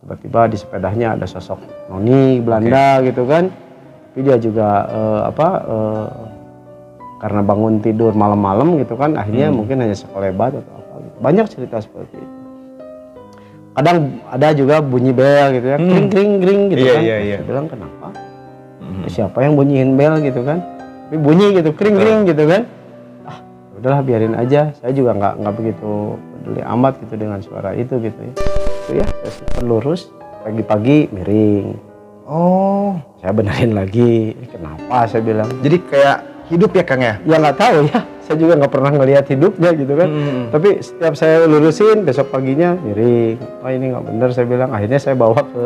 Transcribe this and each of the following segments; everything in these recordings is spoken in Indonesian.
tiba-tiba di sepedanya ada sosok noni Belanda gitu kan. Tapi dia juga karena bangun tidur malam-malam gitu kan, akhirnya mungkin hanya sekelebat atau apa gitu. Banyak cerita seperti itu. Kadang ada juga bunyi bel gitu ya, kring kring kring gitu kan. Saya bilang kenapa? Siapa yang bunyiin bel gitu kan? Tapi bunyi gitu, kring kring gitu kan. Ah, udahlah biarin aja. Saya juga nggak begitu peduli amat gitu dengan suara itu gitu ya. Itu ya, saya simpan lurus, pagi-pagi miring. Oh, Saya benerin lagi. Kenapa? Saya bilang. jadi kayak hidup ya Kang ya? Ya nggak tahu ya. Saya juga nggak pernah ngelihat hidupnya gitu kan. Tapi setiap saya lurusin, besok paginya miring. Oh ini nggak bener, saya bilang. Akhirnya saya bawa ke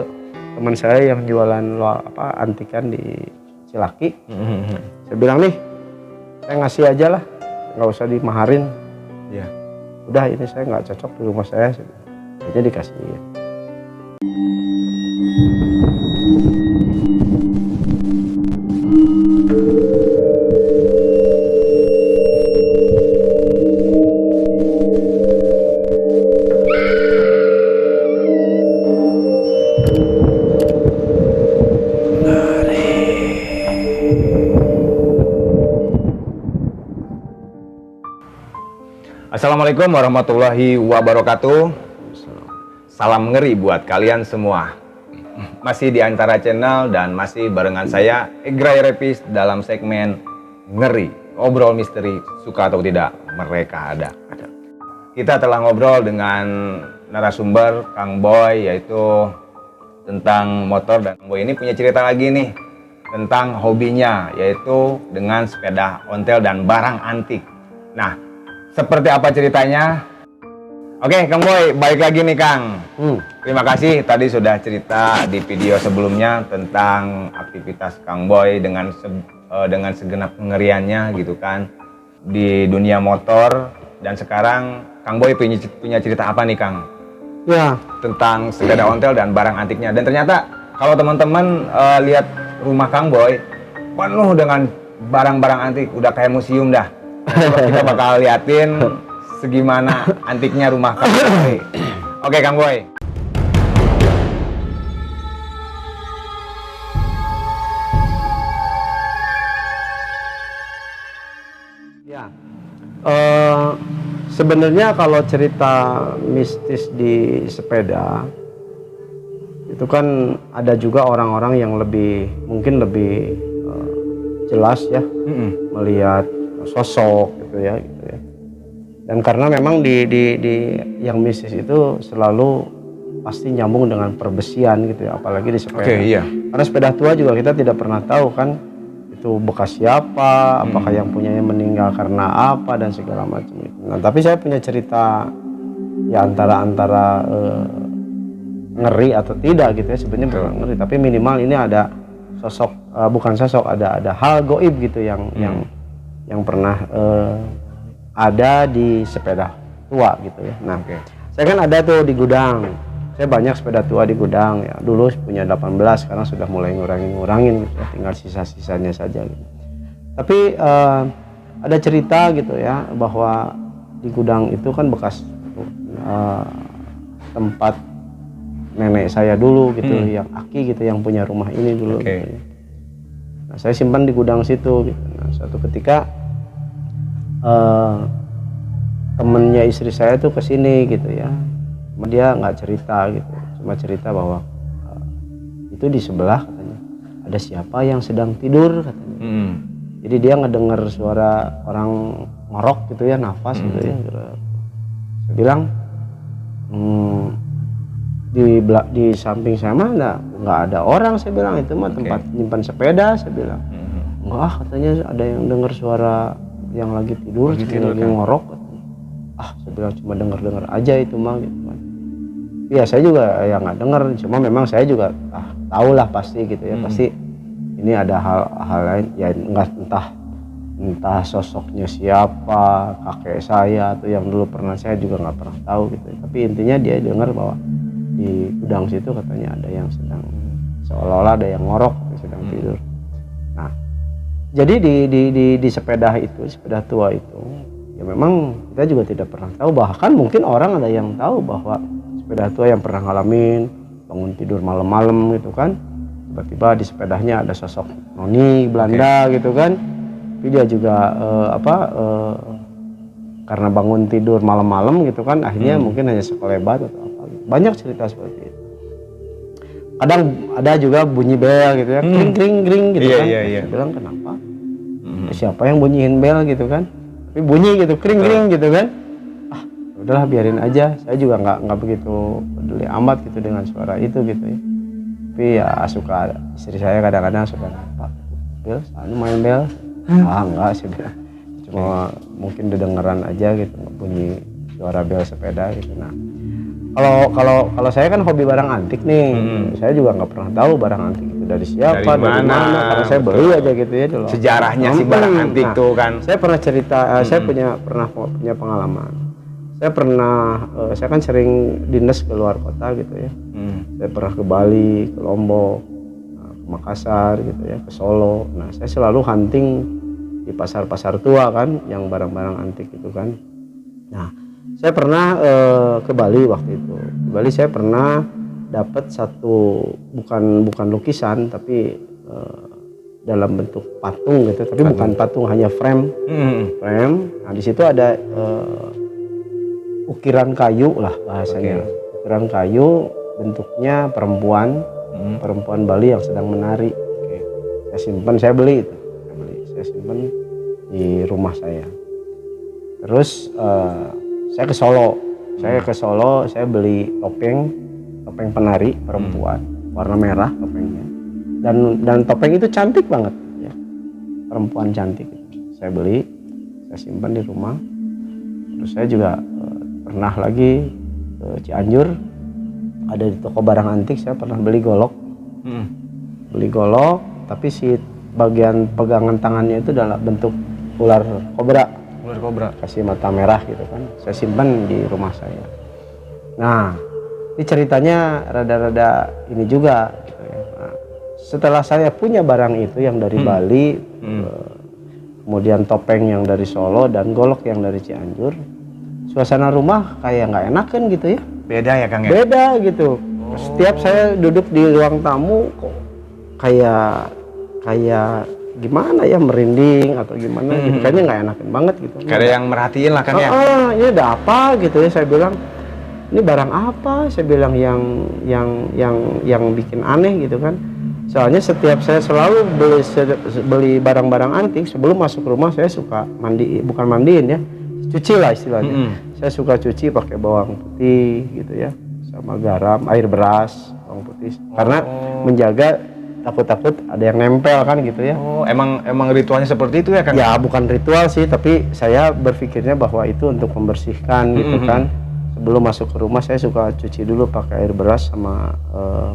teman saya yang jualan antikan di Cilaki. Saya bilang nih, saya ngasih aja lah, nggak usah dimaharin. Iya. Udah ini saya nggak cocok di rumah saya. Akhirnya dikasih. Assalamualaikum warahmatullahi wabarakatuh. Salam ngeri buat kalian semua. Masih di Antara Channel dan masih barengan saya Egray Repis dalam segmen Ngeri, obrol misteri, suka atau tidak mereka ada. Kita telah ngobrol dengan narasumber Kang Boy, yaitu tentang motor, dan Kang Boy ini punya cerita lagi nih tentang hobinya, yaitu dengan sepeda ontel dan barang antik. Nah, seperti apa ceritanya? Oke, Kang Boy, balik lagi nih Kang. Terima kasih tadi sudah cerita di video sebelumnya tentang aktivitas Kang Boy dengan segenap kengeriannya gitu kan di dunia motor. Dan sekarang Kang Boy punya cerita apa nih Kang? Ya, Tentang sepeda ontel dan barang antiknya. Dan ternyata kalau teman-teman lihat rumah Kang Boy penuh dengan barang-barang antik, udah kayak museum dah. Kita bakal liatin segimana antiknya rumah Kang Boy. Oke Kang Boy. ya. Sebenarnya kalau cerita mistis di sepeda itu kan ada juga orang-orang yang mungkin lebih jelas ya melihat sosok gitu ya. Dan karena memang di yang mistis itu selalu pasti nyambung dengan perbesian gitu ya, apalagi di sepeda. Iya. Karena sepeda tua juga kita tidak pernah tahu kan itu bekas siapa, apakah yang punyanya meninggal karena apa dan segala macam itu. Nah, tapi saya punya cerita ya antara ngeri atau tidak gitu ya, sebenarnya bukan ngeri, tapi minimal ini ada sosok bukan sosok, ada hal goib gitu yang pernah ada di sepeda tua gitu ya. Nah, saya kan ada tuh di gudang. Saya banyak sepeda tua di gudang ya. Dulu punya 18, sekarang sudah mulai ngurangin gitu ya. Tinggal sisa-sisanya saja gitu. Tapi ada cerita gitu ya bahwa di gudang itu kan bekas tempat nenek saya dulu gitu, yang Aki gitu, yang punya rumah ini dulu gitu ya. Nah, saya simpan di gudang situ gitu. Nah, suatu ketika temennya istri saya tuh kesini gitu ya, dia nggak cerita gitu, cuma cerita bahwa itu di sebelah katanya ada siapa yang sedang tidur katanya. Jadi dia ngedengar suara orang ngorok gitu ya, nafas gitu ya. Saya bilang di samping saya mah nggak ada orang, saya bilang itu mah tempat nyimpan sepeda, saya bilang. Enggak, katanya ada yang dengar suara yang lagi tidur, lagi ngorok katanya. Saya bilang cuma dengar aja itu mah gitu kan. Ya saya juga ya nggak dengar, cuma memang saya juga tahu lah pasti gitu ya, pasti ini ada hal lain ya, entah sosoknya siapa, kakek saya atau yang dulu pernah, saya juga nggak pernah tahu gitu ya. Tapi intinya dia dengar bahwa di gudang situ katanya ada yang sedang, seolah-olah ada yang ngorok, sedang tidur. Nah, jadi di sepeda itu, sepeda tua itu, ya memang kita juga tidak pernah tahu. Bahkan mungkin orang ada yang tahu bahwa sepeda tua yang pernah ngalamin bangun tidur malam-malam gitu kan, tiba-tiba di sepedanya ada sosok noni Belanda gitu kan, tapi dia juga karena bangun tidur malam-malam gitu kan, akhirnya mungkin hanya sekelebat atau apa gitu. Banyak cerita seperti itu. Kadang ada juga bunyi bel gitu ya, kring kring kring gitu kan. Saya bilang kenapa? Siapa yang bunyiin bel gitu kan? Tapi bunyi gitu, kring kring gitu kan. Ah, udahlah biarin aja. Saya juga nggak begitu peduli amat gitu dengan suara itu gitu ya. Tapi ya suka, istri saya kadang-kadang suka nampak bel, main bel. Enggak sih, cuma mungkin kedengeran aja gitu, bunyi suara bel sepeda gitu. Nah, kalau saya kan hobi barang antik nih, saya juga nggak pernah tahu barang antik itu dari siapa, dari mana, karena saya beli aja gitu ya dulu. Sejarahnya si barang antik tuh kan. Saya pernah cerita, saya pernah punya pengalaman. Saya kan sering dinas ke luar kota gitu ya. Saya pernah ke Bali, ke Lombok, ke Makassar gitu ya, ke Solo. Nah, saya selalu hunting di pasar-pasar tua kan, yang barang-barang antik itu kan. Nah, saya pernah ke Bali waktu itu. Di Bali saya pernah dapat satu, bukan lukisan tapi dalam bentuk patung gitu, tapi bukan patung, hanya frame. Nah, di situ ada ukiran kayu lah bahasanya. Ukiran kayu, bentuknya perempuan Bali yang sedang menari. Saya simpan, saya beli itu. Saya simpan di rumah saya. Terus saya ke Solo. Saya beli topeng penari perempuan warna merah topengnya, dan topeng itu cantik banget ya, perempuan cantik. Saya beli, saya simpan di rumah. Terus saya juga pernah lagi ke Cianjur, ada di toko barang antik, saya pernah beli golok. Beli golok, tapi si bagian pegangan tangannya itu dalam bentuk ular kobra, kasih mata merah gitu kan. Saya simpan di rumah saya. Nah, ini ceritanya rada-rada ini juga gitu ya. Nah, setelah saya punya barang itu yang dari Bali, kemudian topeng yang dari Solo dan golok yang dari Cianjur, suasana rumah kayak nggak enakan gitu ya. Beda ya Kang ya? Beda gitu. Setiap saya duduk di ruang tamu kok kayak gimana ya, merinding atau gimana gitu, kayaknya nggak enakan banget gitu. Kayak yang merhatiin lah Kang ya. Ini ada apa gitu ya, saya bilang ini barang apa, saya bilang yang bikin aneh gitu kan. Soalnya setiap saya selalu beli barang-barang antik, sebelum masuk rumah saya suka bukan mandiin ya, cuci lah istilahnya. Saya suka cuci pakai bawang putih gitu ya, sama garam, air beras, bawang putih, karena menjaga, takut ada yang nempel kan gitu ya. Emang ritualnya seperti itu ya Kang? Ya bukan ritual sih, tapi saya berpikirnya bahwa itu untuk membersihkan gitu kan. Sebelum masuk ke rumah saya suka cuci dulu pakai air beras sama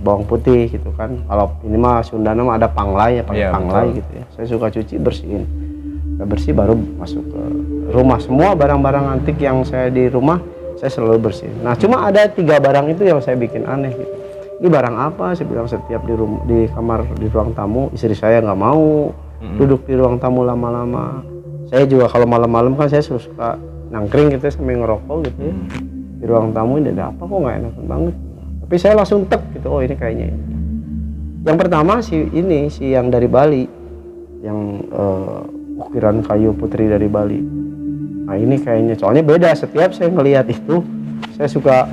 bawang putih gitu kan. Kalau ini mah Sundana mah ada panglai ya, pakai panglai gitu ya. Saya suka cuci, bersihin. Udah bersih baru masuk ke rumah. Semua barang-barang antik yang saya di rumah saya selalu bersihin. Nah, cuma ada 3 barang itu yang saya bikin aneh gitu. Ini barang apa? Saya bilang setiap di kamar, di ruang tamu, istri saya nggak mau duduk di ruang tamu lama-lama. Saya juga kalau malam-malam kan saya suka nangkring gitu sambil ngerokok gitu ya. Di ruang tamu ini ada apa kok nggak enakan banget. Tapi saya langsung tek gitu, oh ini kayaknya ini. Yang pertama si yang dari Bali, yang ukiran kayu putri dari Bali. Nah ini kayaknya, soalnya beda, setiap saya ngelihat itu saya suka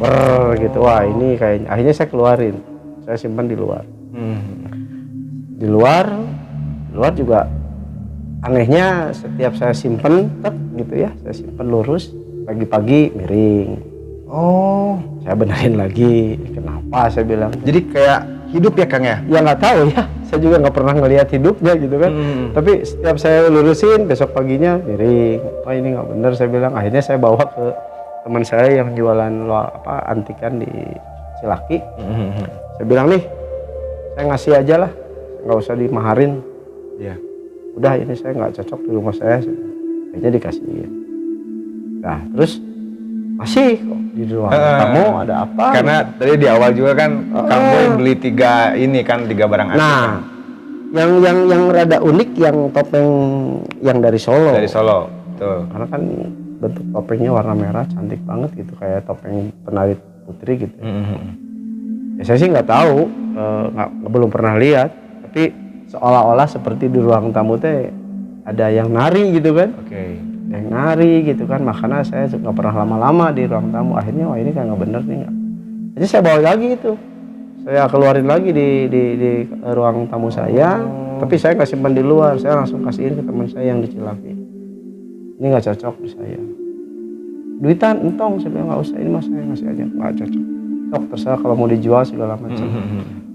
gitu, wah ini kayaknya, akhirnya saya keluarin, saya simpan di luar. Di luar juga anehnya, setiap saya simpan gitu ya, saya simpan lurus, pagi-pagi miring. Saya benerin lagi, kenapa saya bilang. Jadi kayak hidup ya Kang ya? Ya nggak tahu ya, saya juga nggak pernah ngelihat hidupnya gitu kan. Tapi setiap saya lurusin, besok paginya miring. Oh ini nggak bener, saya bilang. Akhirnya saya bawa ke teman saya yang jualan antikan di Cilaki. Saya bilang nih, saya ngasih aja lah, nggak usah dimaharin. Udah ini saya nggak cocok di rumah saya, akhirnya dikasih. Nah terus masih kok di ruang tamu ada apa? Karena tadi di awal juga kan Kang Boy beli 3 barang antik. Nah, yang rada unik yang topeng yang dari Solo. Dari Solo, betul. Karena kan bentuk topengnya warna merah, cantik banget gitu, kayak topeng penari putri gitu. Ya, saya sih nggak tahu, belum pernah lihat. Tapi seolah-olah seperti di ruang tamu teh ada yang nari gitu kan. Oke. Yang nari gitu kan. Makanya saya nggak pernah lama-lama di ruang tamu. Akhirnya wah ini kan nggak bener nih. Jadi saya bawa lagi itu. Saya keluarin lagi di ruang tamu saya. Tapi saya nggak simpan di luar. Saya langsung kasihin ke teman saya yang di Cilafi. Ini nggak cocok di saya. Duitan entong, saya bilang nggak usah, ini mas saya ngasih aja, nggak cocok. Sok terserah kalau mau dijual segala macam.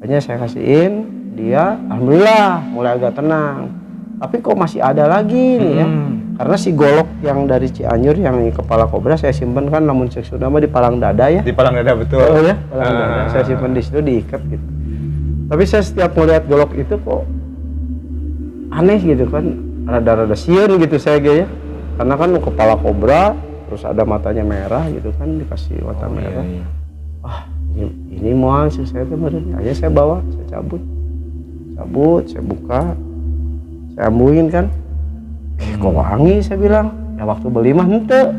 Akhirnya saya kasihin, dia alhamdulillah mulai agak tenang. Tapi kok masih ada lagi nih ya, karena si golok yang dari Cianjur yang kepala kobra saya simpen kan, namun seksuna mah di palang dada ya. Di palang dada betul. Oh ya, palang dada. Saya simpen di situ diikat gitu. Tapi saya setiap melihat golok itu kok aneh gitu kan, rada-rada sieun gitu saya ya. Karena kan kepala kobra, terus ada matanya merah gitu kan, dikasih mata merah. Iya. Wah, ini mau sih saya tuh bener. Akhirnya saya bawa, saya cabut, saya buka, saya ambuin kan. Kok wangi saya bilang. Ya waktu beli mah ente.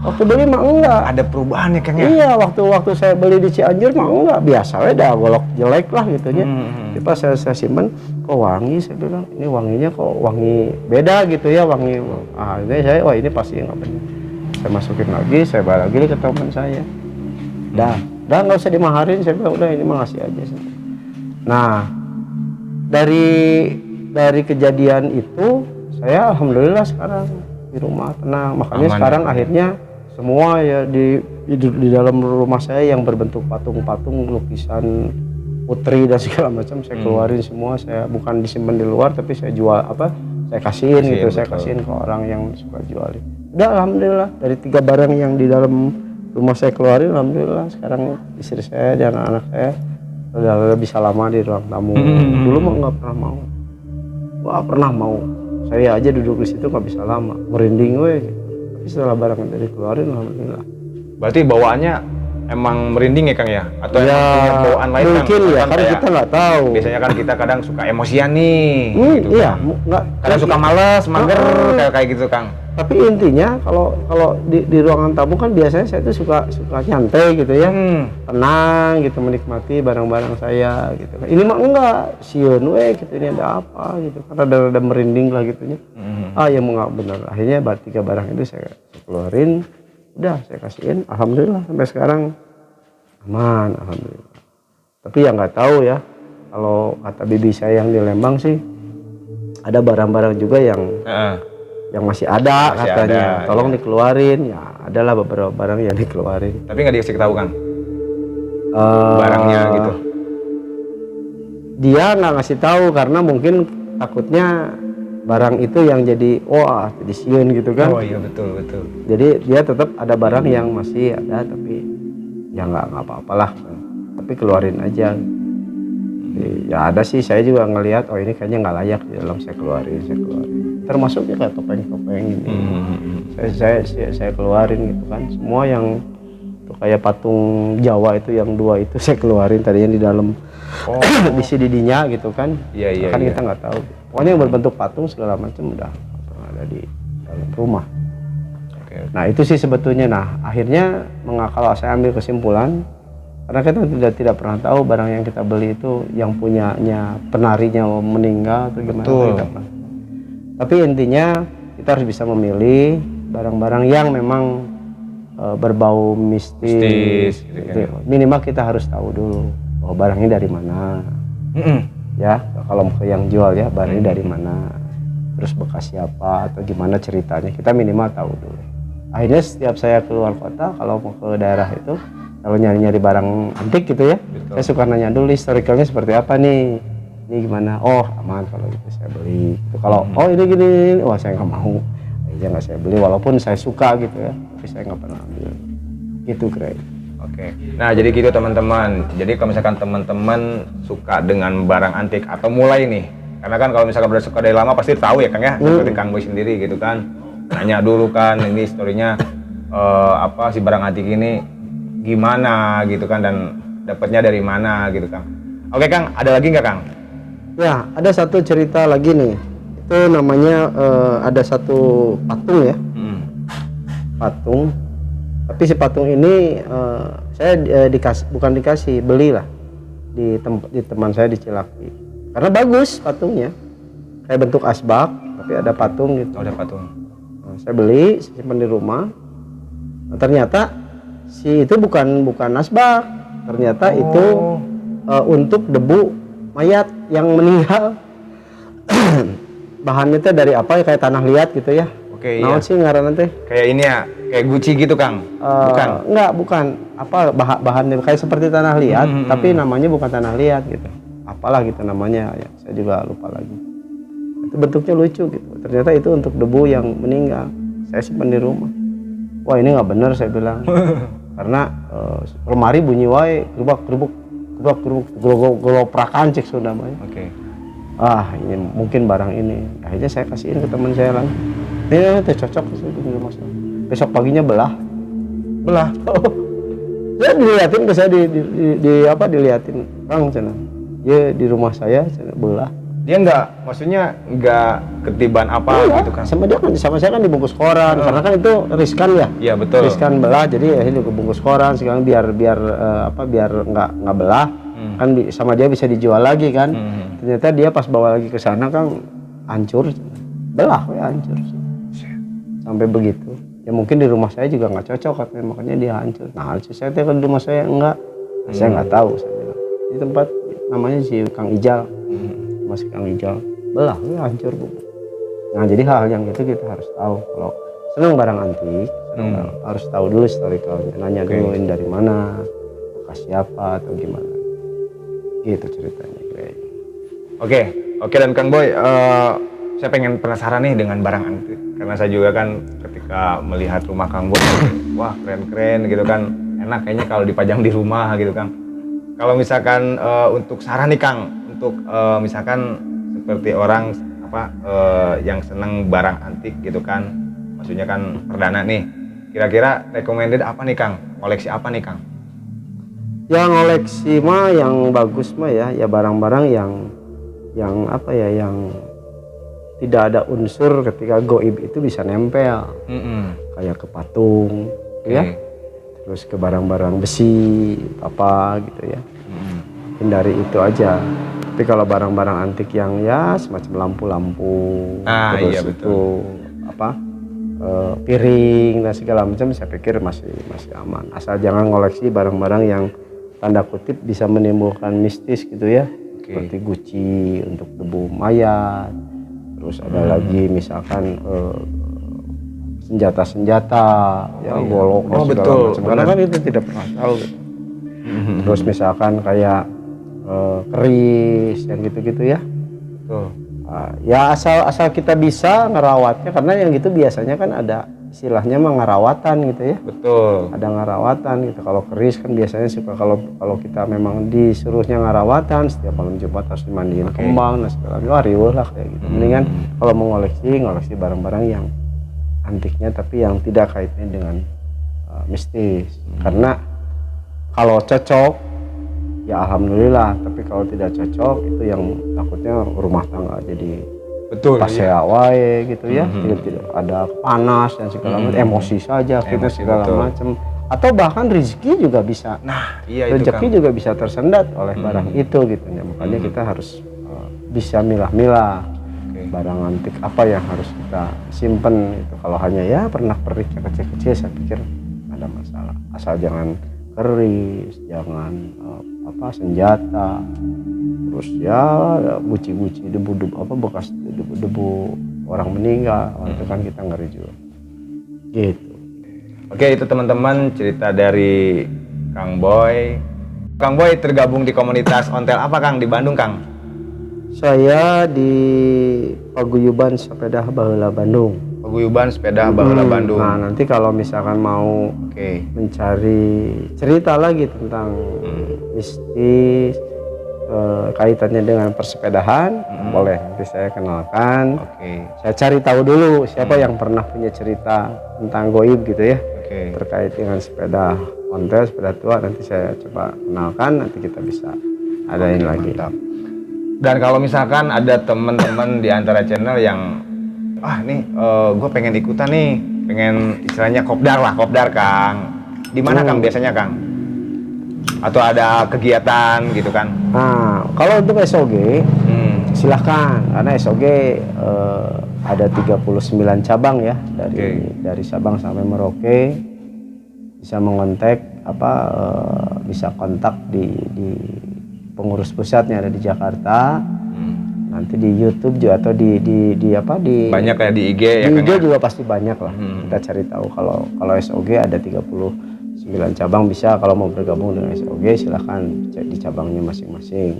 Waktu beli mah enggak. Ada perubahan ya Kang ya? Iya, waktu saya beli di Cianjur mah enggak, biasa we dah golok jelek lah gitu ya. Tapi pas saya simpen, kok wangi saya bilang. Ini wanginya kok wangi beda gitu ya, wangi. Ah, ini saya wah ini pasti enggak benar. Saya masukin lagi, saya balik lagi ke teman saya. Dah nggak usah dimaharin, saya bilang udah ini mah ngasih aja. Nah, dari kejadian itu saya alhamdulillah sekarang di rumah tenang. Makanya Aman, sekarang ya. akhirnya semua ya di dalam rumah saya yang berbentuk patung-patung, lukisan putri dan segala macam saya keluarin semua. Saya bukan disimpan di luar tapi saya jual saya kasihin gitu, saya kasihin ke orang yang suka jualin. Udah alhamdulillah dari 3 barang yang di dalam rumah saya keluarin, alhamdulillah sekarang istri saya dan anak saya udah bisa lama di ruang tamu. Dulu mah nggak pernah mau. Saya aja duduk di situ nggak bisa lama, merinding we. Tapi setelah barang itu dikeluarin, alhamdulillah. Berarti bawaannya emang merinding ya Kang ya? Atau Ya, emang punya bawaan lain Kang? mungkin ya, karena kayak- kita nggak tahu. Biasanya kan kita kadang suka emosian nih. Gitu, Iya, Kang. nggak. Kadang suka males, mager, kayak gitu Kang. Tapi intinya kalau di ruangan tamu kan biasanya saya tuh suka nyantai gitu ya, tenang gitu, menikmati barang-barang saya gitu. Ini mah enggak, sieun we gitu, ini ada apa gitu, karena ada merinding lah gitunya. Ya mau nggak bener. Akhirnya 3 barang itu saya keluarin, udah saya kasihin, alhamdulillah sampai sekarang aman, alhamdulillah. Tapi ya nggak tahu ya, kalau kata bibi saya yang di Lembang sih ada barang-barang juga yang masih ada Masih katanya, ada, tolong dikeluarin. Ya adalah beberapa barang yang dikeluarin. Tapi nggak dikasih tahu Kang? Eh, Barangnya gitu. Dia nggak ngasih tahu karena mungkin takutnya barang itu yang jadi jadi sieun gitu kan. Oh iya betul. Jadi dia tetap ada barang yang masih ada, tapi ya nggak apa-apalah, tapi keluarin aja. Jadi, ya ada sih, saya juga ngelihat ini kayaknya nggak layak di dalam, saya keluarin. Termasuknya kayak topeng-topeng ini. Saya keluarin gitu kan. Semua yang tuh kayak patung Jawa itu yang 2 itu saya keluarin, tadinya di dalam bisi didinya gitu kan. Iya. Kan kita nggak tahu. Pokoknya yang berbentuk patung segala macam udah ada di dalam rumah. Oke. Nah itu sih sebetulnya. Nah akhirnya kalau saya ambil kesimpulan, karena kita tidak pernah tahu barang yang kita beli itu yang punyanya penarinya meninggal atau gimana. Kita pernah. Tapi intinya kita harus bisa memilih barang-barang yang memang berbau mistis gitu kan. Minimal kita harus tahu dulu barangnya dari mana. Ya kalau ke yang jual ya barangnya dari mana, terus bekas siapa atau gimana ceritanya, kita minimal tahu dulu. Akhirnya setiap saya keluar kota, kalau mau ke daerah itu, kalau nyari barang antik gitu ya, saya suka nanya dulu historicalnya seperti apa nih, ini gimana, aman kalau gitu saya beli. Kalau ini gini, saya nggak mau, aja nggak saya beli, walaupun saya suka gitu ya, tapi saya nggak pernah ambil. Gitu kira. Oke. Nah jadi gitu teman-teman. Jadi kalau misalkan teman-teman suka dengan barang antik atau mulai nih, karena kan kalau misalkan udah suka dari lama pasti tahu ya Kang ya, seperti Kang Boy sendiri gitu kan, nanya dulu kan ini historinya apa si barang antik ini gimana gitu kan, dan dapatnya dari mana gitu Kang. Oke Kang, ada lagi nggak Kang? Ya ada satu cerita lagi nih, itu namanya ada satu patung ya, patung Tapi si patung ini saya bukan dikasih, belilah di teman saya di Cilaki. Karena bagus patungnya, kayak bentuk asbak tapi ada patung gitu. Oh, ada patung. Nah, saya beli, saya simpan di rumah. Nah, ternyata si itu bukan asbak, ternyata itu untuk debu mayat yang meninggal. Bahannya itu dari apa ya, kayak tanah liat gitu ya. Oke, nah, iya. sih ngaran nanti Kayak ini ya, kayak Gucci gitu Kang. Bukan. Bukan apa bahannya kayak seperti tanah liat, tapi namanya bukan tanah liat gitu. Apalah gitu namanya ya, saya juga lupa lagi. Itu bentuknya lucu gitu. Ternyata itu untuk debu yang meninggal. Saya simpan di rumah. Wah, ini nggak benar saya bilang. Karena lemari bunyi wae, gerubak prakan cek sudah namanya. Oke. Ini mungkin barang ini. Akhirnya saya kasihin ke teman saya langsung. Ini cocok sih di rumah saya. Besok paginya belah. Saya dilihatin ke saya dilihatin Kang cina. Ya di rumah saya cina, belah. Dia maksudnya nggak ketiban apa gitu kan? Sama saya kan dibungkus koran, karena kan itu riskan ya. Iya betul. Riskan belah, jadi akhirnya dibungkus koran. Sekarang biar nggak belah, kan sama dia bisa dijual lagi kan. Ternyata dia pas bawa lagi ke sana kan hancur, belah ya hancur. Sampai begitu. Ya mungkin di rumah saya juga nggak cocok katanya, makanya dia hancur. Nah, saya kalau di rumah saya enggak, saya nggak tahu. Saya bilang di tempat namanya si Kang Ijal. Masih Kang Ijal belah ya hancur Bu. Nah, jadi hal yang itu kita harus tahu. Kalau senang barang antik, harus tahu dulu historicalnya, nanya dulu ini dari mana, bekas siapa atau gimana. Gitu ceritanya. Oke, dan Kang Boy, saya pengen penasaran nih dengan barang antik, karena saya juga kan ketika melihat rumah Kang Boy, wah keren-keren gitu kan, enak kayaknya kalau dipajang di rumah gitu Kang. Kalau misalkan untuk saran nih Kang, untuk misalkan seperti orang yang seneng barang antik gitu kan, maksudnya kan perdana nih, kira-kira recommended apa nih Kang, koleksi apa nih Kang? Yang koleksi mah yang bagus mah ya barang-barang yang tidak ada unsur ketika goib itu bisa nempel, kayak ke patung, ya, terus ke barang-barang besi apa gitu ya. Hindari itu aja. Tapi kalau barang-barang antik yang ya semacam lampu-lampu, terus iya, itu piring dan segala macam, saya pikir masih aman. Asal jangan ngoleksi barang-barang yang tanda kutip bisa menimbulkan mistis gitu ya. Seperti Gucci untuk debu mayat, terus ada lagi misalkan senjata-senjata, golok dan segala macam. Karena kan itu tidak pernah tahu gitu. Terus misalkan kayak keris yang gitu-gitu ya. Ya asal kita bisa ngerawatnya, karena yang gitu biasanya kan ada istilahnya mah ngarawatan gitu ya. Betul. Ada ngarawatan gitu. Kalau keris kan biasanya suka kalau kita memang disuruhnya ngarawatan setiap malam Jumat harus dimandiin kembang dan segala macam. Riweuh lah kayak gitu. Mendingan kalau mau ngoleksi barang-barang yang antiknya tapi yang tidak kaitnya dengan mistis. Karena kalau cocok ya alhamdulillah, tapi kalau tidak cocok itu yang takutnya rumah tangga jadi pasea wae gitu ya. Tidak ada panas dan segala macam, emosi saja gitu segala macam, atau bahkan rezeki juga bisa. Nah, iya, rezeki juga bisa tersendat oleh barang itu gitu ya. Makanya kita harus bisa milah-milah barang antik apa yang harus kita simpen itu. Kalau hanya ya pernak-pernik kecil-kecil saya pikir ada masalah, asal jangan keris, jangan senjata, terus ya buci-buci debu-debu bekas debu orang meninggal, itu kan kita ngeri juga gitu. Oke, itu teman-teman cerita dari Kang Boy. Kang Boy tergabung di komunitas ontel apa Kang di Bandung Kang? Saya di Paguyuban Sepeda Baheula Bandung. Paguyuban Sepeda Baheula Bandung. Nah, nanti kalau misalkan mau mencari cerita lagi tentang mistis, kaitannya dengan persepedahan, boleh nanti saya kenalkan. Saya cari tahu dulu siapa yang pernah punya cerita tentang goib gitu ya, terkait dengan sepeda ontel, sepeda tua. Nanti saya coba kenalkan, nanti kita bisa adain lagi. Mantap. Dan kalau misalkan ada teman-teman di antara channel yang nih gue pengen ikutan nih, pengen istilahnya kopdar Kang, Di mana Kang biasanya Kang? Atau ada kegiatan gitu kan? Nah, kalau untuk SOG silahkan, karena SOG ada 39 cabang ya, dari Sabang sampai Merauke. Bisa mengontak bisa kontak di pengurus pusatnya ada di Jakarta. Nanti di YouTube juga atau di banyak ya di IG ya di Kang. IG juga pasti banyak lah. Kita cari tahu kalau SOG ada 39 cabang, bisa kalau mau bergabung dengan SOG silahkan cek di cabangnya masing-masing.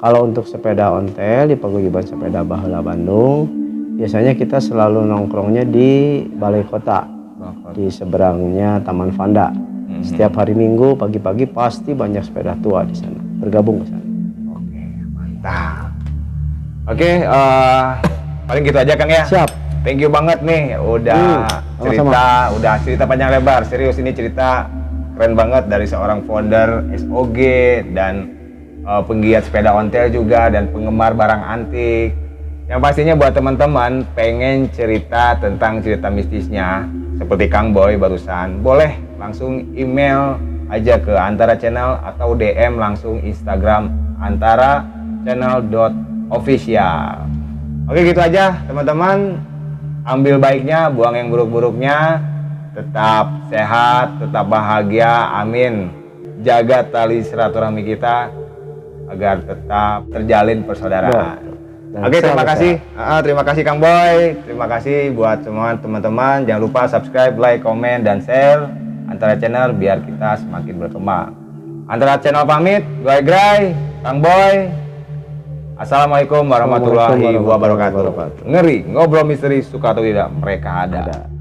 Kalau untuk sepeda ontel di Paguyuban Sepeda Baheula Bandung, biasanya kita selalu nongkrongnya di Balai Kota, di seberangnya Taman Vanda. Setiap hari Minggu pagi-pagi pasti banyak sepeda tua di sana. Bergabung ke sana. Oke, mantap. Oke, paling gitu aja Kang ya. Siap. Thank you banget nih udah cerita panjang lebar. Serius ini cerita keren banget dari seorang founder SOG dan penggiat sepeda ontel juga dan penggemar barang antik. Yang pastinya buat teman-teman pengen cerita tentang cerita mistisnya seperti Kang Boy barusan, boleh langsung email aja ke Antara Channel atau DM langsung Instagram antara.channel.official. Oke, gitu aja teman-teman. Ambil baiknya, buang yang buruk-buruknya. Tetap sehat, tetap bahagia, amin. Jaga tali silaturahmi kita agar tetap terjalin persaudaraan. Oke, terima kasih. Terima kasih Kang Boy. Terima kasih buat semua teman-teman. Jangan lupa subscribe, like, komen, dan share Antara Channel biar kita semakin berkembang. Antara Channel pamit, gue Gray, Kang Boy. Assalamualaikum warahmatullahi wabarakatuh. Ngeri, ngobrol misteri, suka atau tidak, mereka ada.